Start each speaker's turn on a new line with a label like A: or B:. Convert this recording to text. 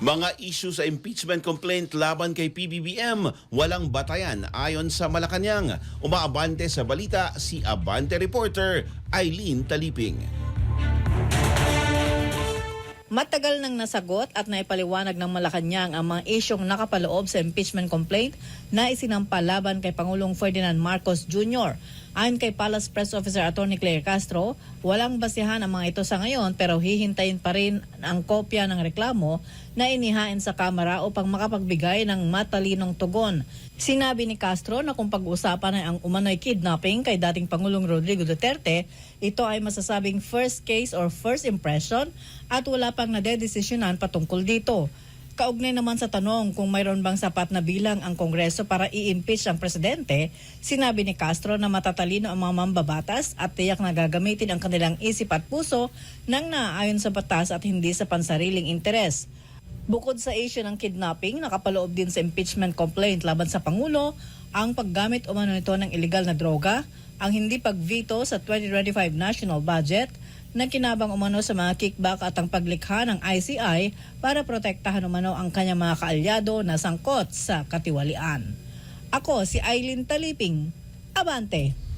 A: Mga issue sa impeachment complaint laban kay PBBM, walang batayan ayon sa Malacanang. Umaabante sa balita si Abante reporter Eileen Taliping.
B: Matagal nang nasagot at naipaliwanag ng Malacanang ang mga isyong nakapaloob sa impeachment complaint na isinampa laban kay Pangulong Ferdinand Marcos Jr. Ayon kay Palace Press Officer Atty. Claire Castro, walang basihan ang mga ito sa ngayon pero hihintayin pa rin ang kopya ng reklamo na inihain sa Kamara upang makapagbigay ng matalinong tugon. Sinabi ni Castro na kung pag-uusapan ay ang umano'y kidnapping kay dating Pangulong Rodrigo Duterte, ito ay masasabing first case or first impression at wala pang nadedesisyonan patungkol dito. Kaugnay naman sa tanong kung mayroon bang sapat na bilang ang Kongreso para i-impeach ang presidente, sinabi ni Castro na matatalino ang mga mambabatas at tiyak na gagamitin ang kanilang isip at puso nang naaayon sa batas at hindi sa pansariling interes. Bukod sa issue ng kidnapping, nakapaloob din sa impeachment complaint laban sa Pangulo ang paggamit umano nito ng illegal na droga, ang hindi pag-veto sa 2025 national budget, na kinabang umano sa mga kickback at ang paglikha ng ICI para protektahan umano ang kanyang mga kaalyado na sangkot sa katiwalian. Ako si Eileen Taliping, Abante.